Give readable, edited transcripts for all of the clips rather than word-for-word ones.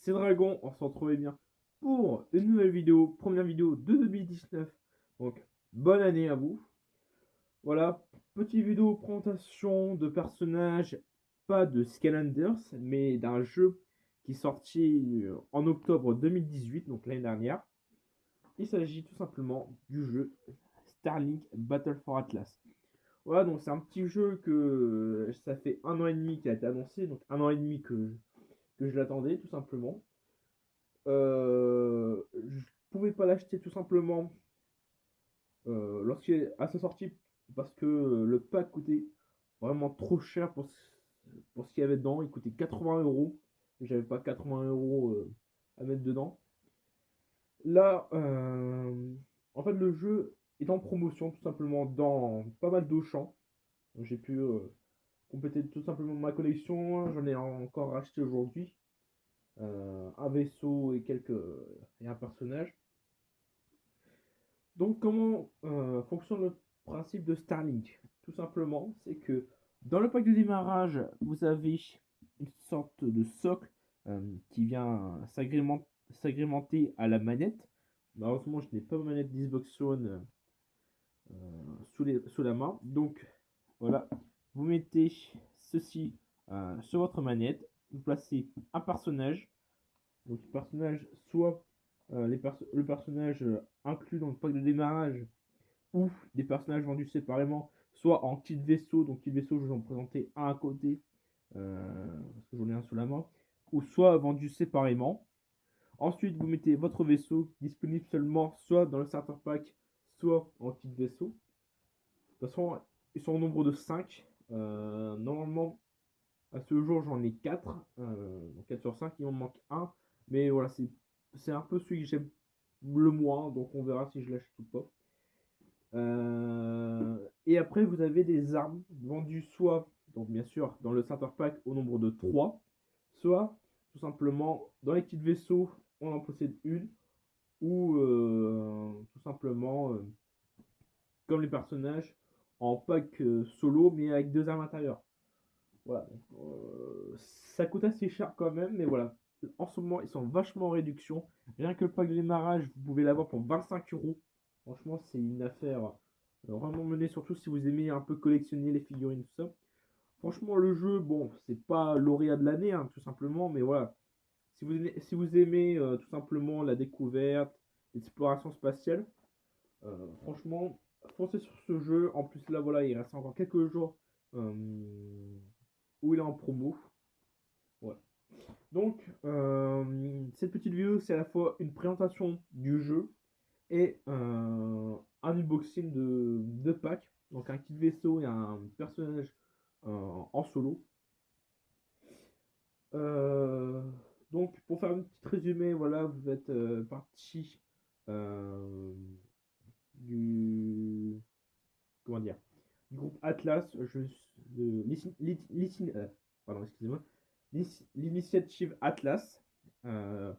c'est Dragon, on se retrouvait bien pour une nouvelle vidéo, première vidéo de 2019. Donc, bonne année à vous. Voilà, petite vidéo présentation de personnages, pas de Skylanders, mais d'un jeu qui est sorti en octobre 2018, donc l'année dernière. Il s'agit tout simplement du jeu Starlink Battle for Atlas. Voilà, donc c'est un petit jeu que ça fait 1 an et demi qu'il a été annoncé, donc 1 an et demi que je l'attendais tout simplement. Je pouvais pas l'acheter tout simplement à sa sortie parce que le pack coûtait vraiment trop cher pour ce qu'il y avait dedans. Il coûtait 80 €. J'avais pas 80 € à mettre dedans. Là, en fait, le jeu est en promotion tout simplement dans pas mal d'Auchan. J'ai pu compléter tout simplement ma collection. J'en ai encore racheté aujourd'hui. Un vaisseau et un personnage. Donc, comment fonctionne le principe de Starlink? Tout simplement, c'est que dans le pack de démarrage, vous avez une sorte de socle qui vient s'agrémenter à la manette. Malheureusement, je n'ai pas ma manette d'Xbox One sous la main. Donc, voilà, vous mettez ceci sur votre manette. Vous placez un personnage. Donc, le personnage, soit le personnage inclus dans le pack de démarrage ou des personnages vendus séparément, soit en kit vaisseau. Donc, kit vaisseau, je vais en présenter un à côté parce que j'en ai un sous la main, ou soit vendus séparément. Ensuite, vous mettez votre vaisseau disponible seulement soit dans le starter pack, soit en kit vaisseau. De toute façon, ils sont au nombre de 5. Normalement, à ce jour, j'en ai 4. 4 sur 5, il m'en manque un. Mais voilà, c'est un peu celui que j'aime le moins. Donc on verra si je l'achète ou pas. Et après, vous avez des armes vendues soit, donc bien sûr, dans le starter pack au nombre de 3, soit tout simplement dans les kits vaisseaux, on en possède une, ou tout simplement comme les personnages en pack solo, mais avec 2 armes à l'intérieur. Voilà. Ça coûte assez cher quand même, mais voilà. En ce moment, ils sont vachement en réduction. Rien que le pack de démarrage, vous pouvez l'avoir pour 25 €. Franchement, c'est une affaire vraiment menée, surtout si vous aimez un peu collectionner les figurines, tout ça. Franchement, le jeu, bon, c'est pas lauréat de l'année, hein, tout simplement, mais voilà. Si vous aimez tout simplement la découverte, l'exploration spatiale, franchement, foncez sur ce jeu. En plus, là, voilà, il reste encore quelques jours euh, où il est en promo. Ouais. Donc, cette petite vidéo, c'est à la fois une présentation du jeu et un unboxing de pack. Donc, un kit vaisseau et un personnage en solo. Euh, donc, pour faire un petit résumé, voilà, vous êtes parti euh, du. Comment dire? Du groupe Atlas. De, pardon, excusez-moi. L'initiative Atlas. Euh,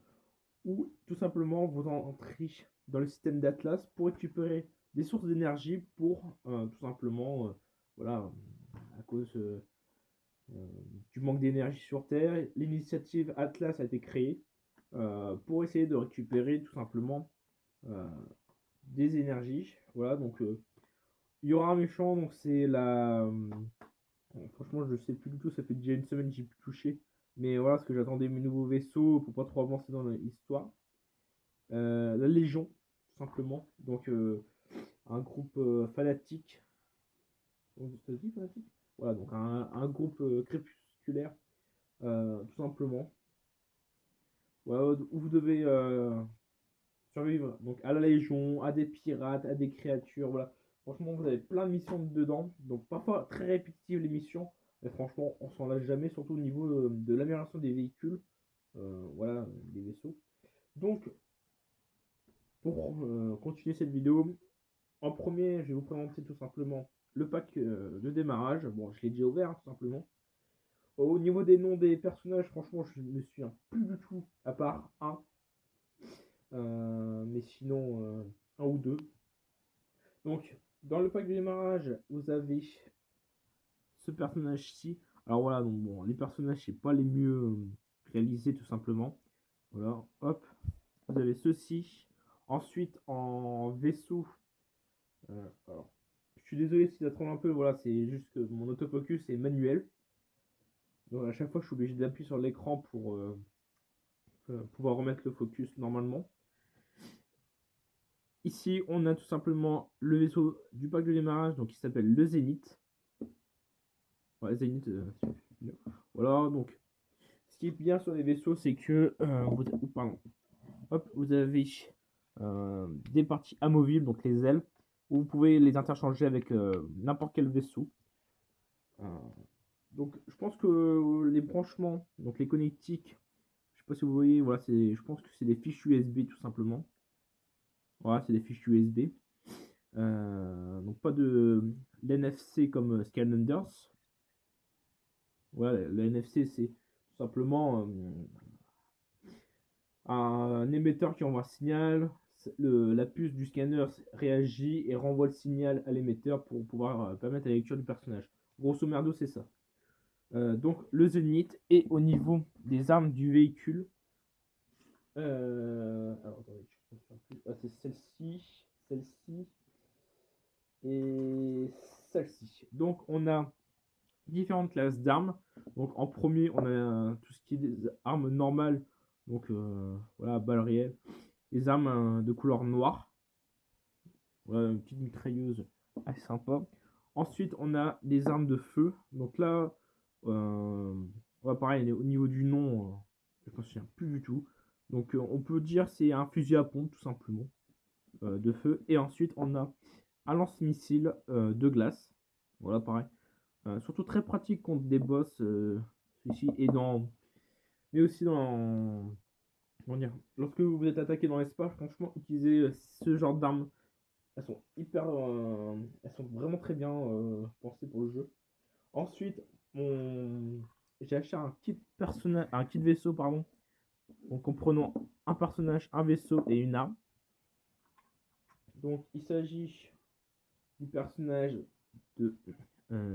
ou tout simplement vous entrez dans le système d'Atlas pour récupérer des sources d'énergie pour tout simplement, voilà, à cause euh, du manque d'énergie sur Terre, l'initiative Atlas a été créée pour essayer de récupérer tout simplement euh, des énergies. Voilà, donc il y aura un méchant, donc c'est franchement, je sais plus du tout, ça fait déjà une semaine que j'ai pu toucher. Mais voilà, parce que j'attendais mes nouveaux vaisseaux pour pas trop avancer dans l'histoire. La Légion, tout simplement. Donc, un groupe fanatique. Ça se dit fanatique. Voilà, donc un groupe crépusculaire, tout simplement. Voilà, où vous devez survivre donc à la Légion, à des pirates, à des créatures. Voilà. Franchement, vous avez plein de missions dedans. Donc, parfois très répétitives les missions. Mais franchement, on s'en lâche jamais, surtout au niveau de l'amélioration des véhicules. Voilà, des vaisseaux. Donc, pour continuer cette vidéo, en premier, je vais vous présenter tout simplement le pack de démarrage. Bon, je l'ai déjà ouvert, hein, tout simplement. Au niveau des noms des personnages, franchement, je me souviens plus du tout, à part un. Mais sinon, un ou deux. Donc, dans le pack de démarrage, vous avez ce personnage-ci. Alors voilà, donc bon, les personnages, c'est pas les mieux réalisés, tout simplement. Voilà, hop, vous avez ceci. Ensuite, en vaisseau, alors, je suis désolé si ça tremble un peu, voilà, c'est juste que mon autofocus est manuel. Donc à chaque fois, je suis obligé d'appuyer sur l'écran pour pouvoir remettre le focus normalement. Ici, on a tout simplement le vaisseau du pack de démarrage, donc qui s'appelle le Zénith. Ouais, Zénith, voilà, donc ce qui est bien sur les vaisseaux, c'est que pardon, hop, vous avez des parties amovibles, donc les ailes, où vous pouvez les interchanger avec n'importe quel vaisseau. Euh, donc je pense que les branchements, donc les connectiques, je sais pas si vous voyez, voilà, je pense que c'est des fiches USB tout simplement. Voilà, c'est des fiches USB. Donc pas de l'NFC comme Skylanders. Voilà, le NFC c'est tout simplement un émetteur qui envoie un signal. La puce du scanner réagit et renvoie le signal à l'émetteur pour pouvoir permettre la lecture du personnage. Grosso merdo, c'est ça. Donc le Zénith est au niveau des armes du véhicule. Alors attendez, c'est celle-ci, celle-ci et celle-ci. Donc on a différentes classes d'armes. Donc en premier, on a tout ce qui est des armes normales. Donc voilà, balles réelles. Les armes de couleur noire. Voilà, une petite mitrailleuse assez sympa. Ensuite, on a des armes de feu. Donc là, ouais, pareil, au niveau du nom, je ne me souviens plus du tout. Donc on peut dire c'est un fusil à pompe tout simplement de feu. Et ensuite, on a un lance-missile de glace. Voilà, pareil. Surtout très pratique contre des boss, celui-ci, mais aussi comment dire, lorsque vous êtes attaqué dans l'espace, franchement, utiliser ce genre d'armes, elles sont vraiment très bien pensées pour le jeu. Ensuite, j'ai acheté un kit vaisseau, pardon, donc comprenant un personnage, un vaisseau et une arme. Donc, il s'agit du personnage de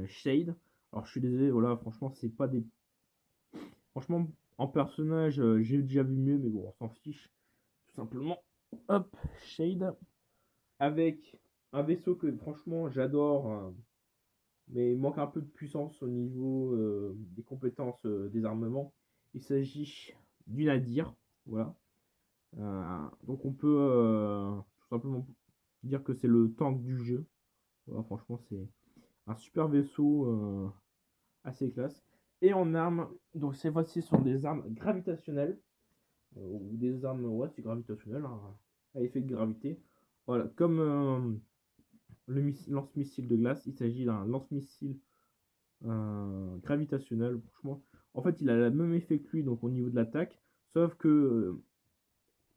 Shade. Alors, je suis désolé, voilà, franchement, c'est pas des. Franchement, en personnage, j'ai déjà vu mieux, mais bon, on s'en fiche. Tout simplement, hop, Shade. Avec un vaisseau que franchement j'adore, mais il manque un peu de puissance au niveau des compétences des armements. Il s'agit du Nadir, voilà. Donc on peut tout simplement dire que c'est le tank du jeu. Voilà, franchement c'est un super vaisseau assez classe. Et en armes, donc ces fois-ci sont des armes gravitationnelles, ou des armes, ouais c'est gravitationnel, hein, à effet de gravité. Voilà, comme le lance-missile de glace, il s'agit d'un lance-missile gravitationnel. Franchement, en fait, il a le même effet que lui, donc au niveau de l'attaque, sauf que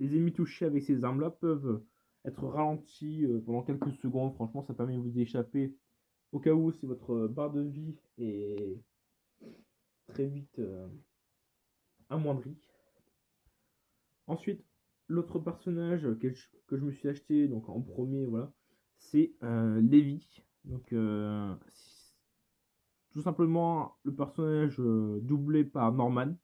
les ennemis touchés avec ces armes-là peuvent être ralentis pendant quelques secondes. Franchement, ça permet de vous échapper au cas où si votre barre de vie est très vite amoindrie. Ensuite, l'autre personnage que je me suis acheté donc en premier, voilà, c'est Levi. Donc, tout simplement le personnage doublé par Norman.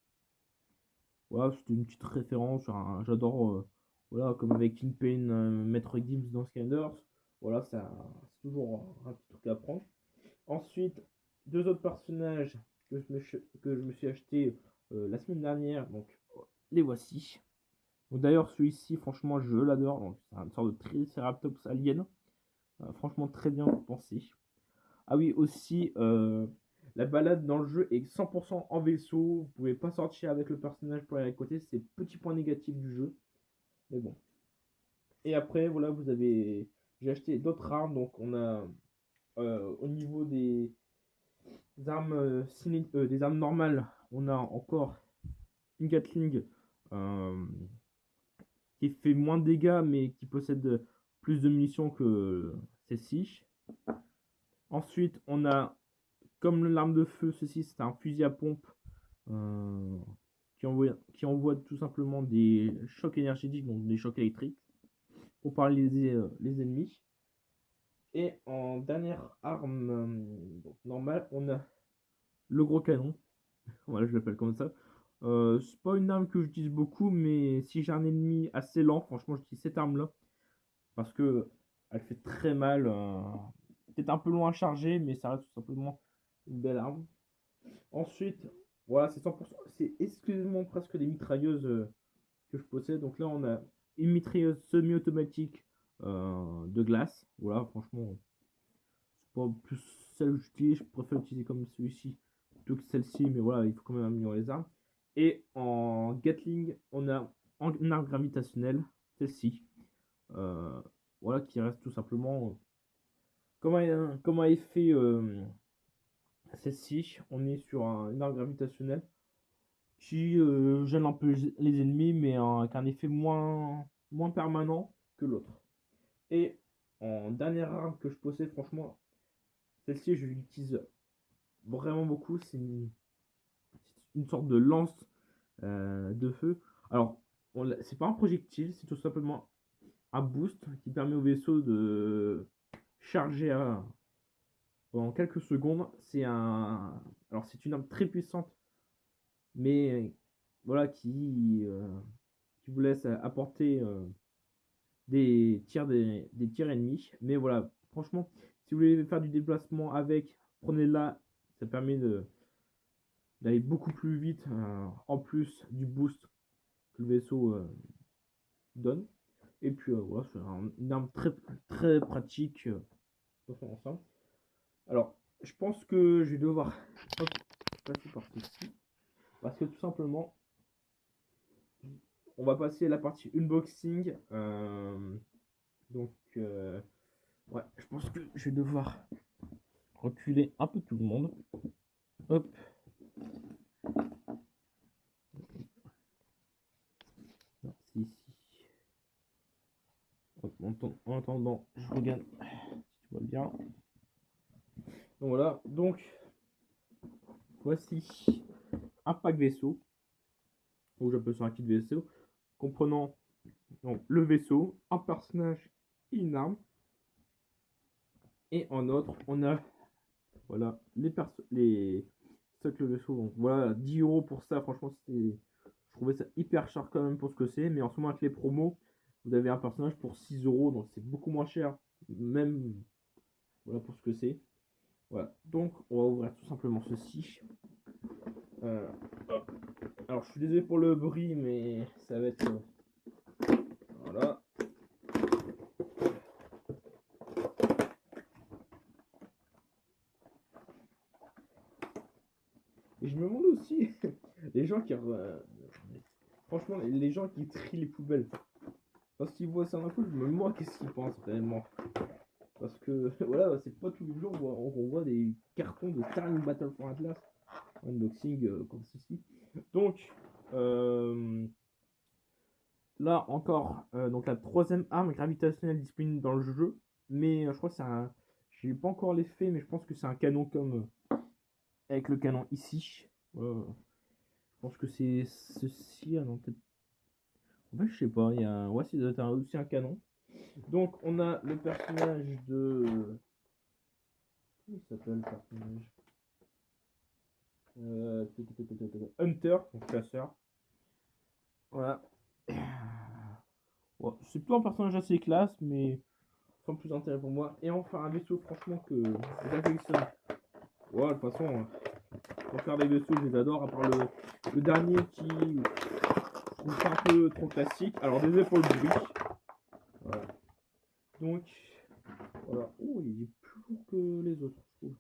Voilà, c'était une petite référence. J'adore, voilà, comme avec Kingpin, Maître Gibbs dans Skylanders. Voilà, c'est toujours un petit truc à prendre. Ensuite, deux autres personnages que je me suis acheté la semaine dernière. Donc, les voici. Donc, d'ailleurs, celui-ci, franchement, je l'adore. Donc, c'est une sorte de Triceratops alien. Franchement, très bien pensé. Ah oui, aussi, la balade dans le jeu est 100% en vaisseau. Vous pouvez pas sortir avec le personnage pour aller à côté. C'est petit point négatif du jeu. Mais bon. Et après, voilà, j'ai acheté d'autres armes. Donc, on a au niveau des armes normales, on a encore une Gatling euh, qui fait moins de dégâts, mais qui possède plus de munitions que celle-ci. Ensuite, on a comme l'arme de feu, ceci c'est un fusil à pompe euh, qui envoie tout simplement des chocs énergétiques, donc des chocs électriques, pour paralyser les ennemis. Et en dernière arme normale, on a le gros canon, voilà, je l'appelle comme ça. C'est pas une arme que j'utilise beaucoup, mais si j'ai un ennemi assez lent, franchement, j'utilise cette arme-là. Parce que elle fait très mal. Peut-être un peu loin à charger, mais ça reste tout simplement une belle arme. Ensuite, voilà, c'est 100%. C'est exclusivement presque des mitrailleuses que je possède. Donc là, on a une mitrailleuse semi-automatique de glace. Voilà, franchement, c'est pas plus celle que j'utilise. Je préfère utiliser comme celui-ci plutôt que celle-ci. Mais voilà, il faut quand même améliorer les armes. Et en Gatling, on a une arme gravitationnelle, celle-ci. Euh, voilà, qui reste tout simplement comment est fait celle-ci. On est sur une arme gravitationnelle qui gêne un peu les ennemis, mais avec un effet moins permanent que l'autre. Et en dernière arme que je possède, franchement, celle-ci, je l'utilise vraiment beaucoup. C'est une sorte de lance de feu. Alors, c'est pas un projectile, c'est tout simplement un boost qui permet au vaisseau de charger pendant quelques secondes. Alors, c'est une arme très puissante, mais voilà, qui vous laisse apporter des tirs ennemis. Mais voilà, franchement, si vous voulez faire du déplacement avec, prenez-la. Ça permet d'aller beaucoup plus vite, en plus du boost que le vaisseau donne. Et puis voilà, c'est une arme très pratique dans son ensemble. Alors, je pense que je vais devoir passer par ceci. Parce que tout simplement, on va passer à la partie unboxing. Donc, ouais, je pense que je vais devoir reculer un peu tout le monde. Hop. Non, c'est ici. Hop, en attendant, je regarde si tu vois bien. Donc voilà, donc voici un pack vaisseau, ou j'appelle ça un kit vaisseau, comprenant donc, le vaisseau, un personnage et une arme. Et en autre, on a voilà les stocks le vaisseau. Donc voilà, 10 € pour ça, franchement, je trouvais ça hyper cher quand même pour ce que c'est. Mais en ce moment, avec les promos, vous avez un personnage pour 6 €, donc c'est beaucoup moins cher, même voilà pour ce que c'est. Voilà, donc on va ouvrir tout simplement ceci. Euh, alors je suis désolé pour le bruit, mais ça va être voilà. Et je me demande aussi les gens qui franchement les gens qui trient les poubelles. Parce qu'ils voient ça d'un coup, je me demande qu'est-ce qu'ils pensent réellement. Parce que voilà, c'est pas tous les jours on voit des cartons de Starling Battle for Atlas unboxing comme ceci. Donc là encore, donc la troisième arme gravitationnelle disponible dans le jeu, mais je crois que c'est un, j'ai pas encore l'effet, mais je pense que c'est un canon comme avec le canon ici. Je pense que c'est ceci, ah non peut-être. En fait, je sais pas, il y a, ouais, c'est aussi un canon. Donc on a le personnage de, comment il s'appelle le personnage? Hunter, donc chasseur. Voilà. Ouais, c'est pas un personnage assez classe, mais sans plus d'intérêt pour moi. Et enfin, un vaisseau, franchement, que j'affectionne. Ouais, de toute façon, pour faire des vaisseaux, je les adore, à part le dernier qui je trouve ça un peu trop classique. Alors, désolé pour le bruit. Voilà. Donc, voilà. Oh, il est plus lourd que les autres, je trouve.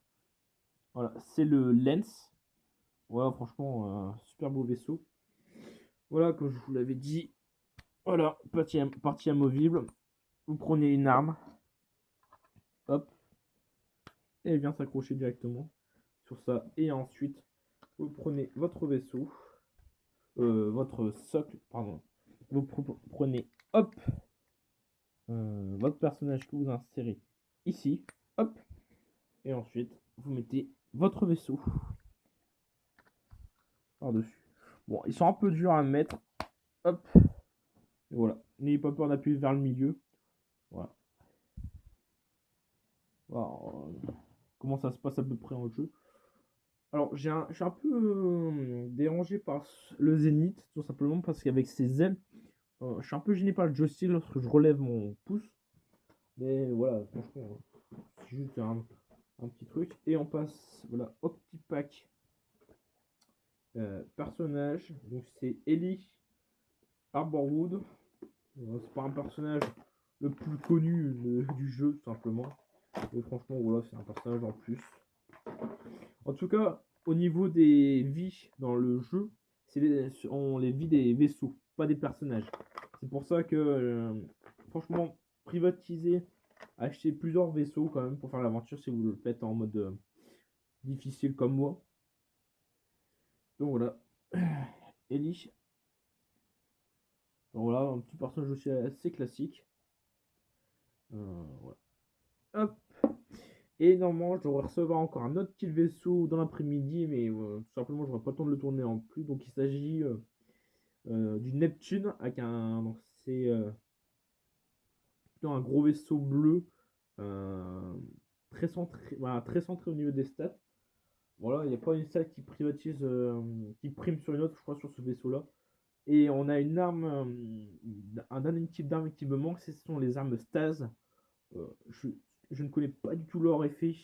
Voilà, c'est le Lens. Voilà, franchement, super beau vaisseau. Voilà, comme je vous l'avais dit. Voilà, partie amovible. Vous prenez une arme. Hop. Et elle vient s'accrocher directement sur ça. Et ensuite, vous prenez votre vaisseau. Votre socle, pardon. Vous prenez, hop, votre personnage que vous insérez ici. Hop. Et ensuite, vous mettez votre vaisseau par-dessus. Bon, ils sont un peu durs à mettre. Hop. Et voilà. N'ayez pas peur d'appuyer vers le milieu. Voilà. Voilà. Comment ça se passe à peu près en jeu. Alors, je suis un peu dérangé par le Zénith, tout simplement parce qu'avec ses ailes, je suis un peu gêné par le joystick lorsque je relève mon pouce. Mais voilà, franchement, c'est juste un petit truc. Et on passe voilà, au petit pack personnage. Donc, c'est Ellie Arborwood. C'est pas un personnage le plus connu du jeu, tout simplement. Et franchement, voilà, c'est un personnage en plus. En tout cas, au niveau des vies dans le jeu, on les vit des vaisseaux, pas des personnages. C'est pour ça que, franchement, privatiser, acheter plusieurs vaisseaux quand même pour faire l'aventure si vous le faites en mode difficile comme moi. Donc voilà, Ellie. Donc voilà, un petit personnage aussi assez classique. Voilà. Hop. Et normalement, je devrais recevoir encore un autre petit vaisseau dans l'après-midi, mais tout simplement, je n'aurai pas le temps de le tourner en plus. Donc il s'agit du Neptune avec un. Donc c'est plutôt un gros vaisseau bleu, euh, voilà, très centré au niveau des stats. Voilà, il n'y a pas une stat qui privatise, qui prime sur une autre, je crois, sur ce vaisseau-là. Et on a une arme, un dernier type d'arme qui me manque, ce sont les armes Stase. Euh, je, je ne connais pas du tout leur effet,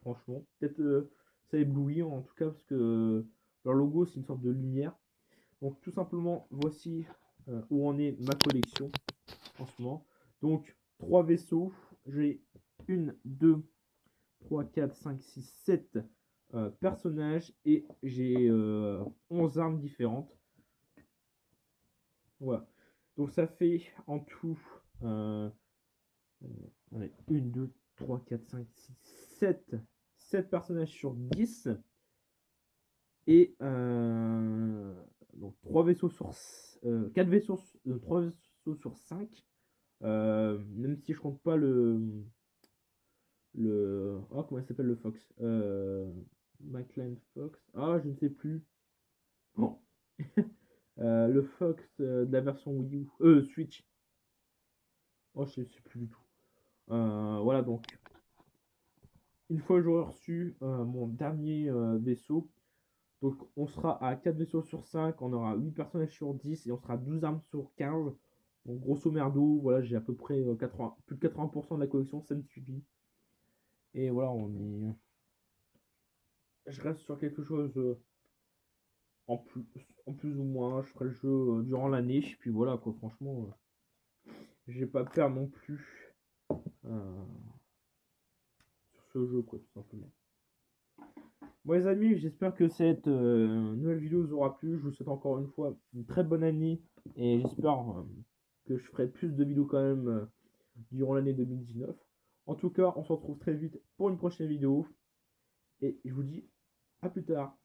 franchement. Peut-être ça éblouit en tout cas, parce que leur logo c'est une sorte de lumière. Donc tout simplement, voici où en est ma collection en ce moment. Donc 3 vaisseaux, j'ai 1, 2, 3, 4, 5, 6, 7 personnages et j'ai 11 armes différentes. Voilà. Donc ça fait en tout 1, 2, 3, 4, 5, 6, 7 personnages sur 10 et donc 3 vaisseaux sur 4 vaisseaux, 3 vaisseaux sur 5, même si je compte pas comment il s'appelle le Fox, McLean Fox, je ne sais plus. Bon. Le Fox de la version Wii U, Switch, je ne sais plus du tout. Voilà, donc une fois que j'aurai reçu mon dernier vaisseau, donc on sera à 4 vaisseaux sur 5, on aura 8 personnages sur 10 et on sera 12 armes sur 15. Donc grosso merdo, voilà, j'ai à peu près plus de 80% de la collection, ça me suffit. Et voilà, je reste sur quelque chose en plus, en plus ou moins. Je ferai le jeu durant l'année, puis voilà quoi, franchement, j'ai pas peur non plus euh, sur ce jeu quoi, tout simplement. Bon les amis, j'espère que cette nouvelle vidéo vous aura plu. Je vous souhaite encore une fois une très bonne année et j'espère que je ferai plus de vidéos quand même durant l'année 2019. En tout cas, on se retrouve très vite pour une prochaine vidéo et je vous dis à plus tard.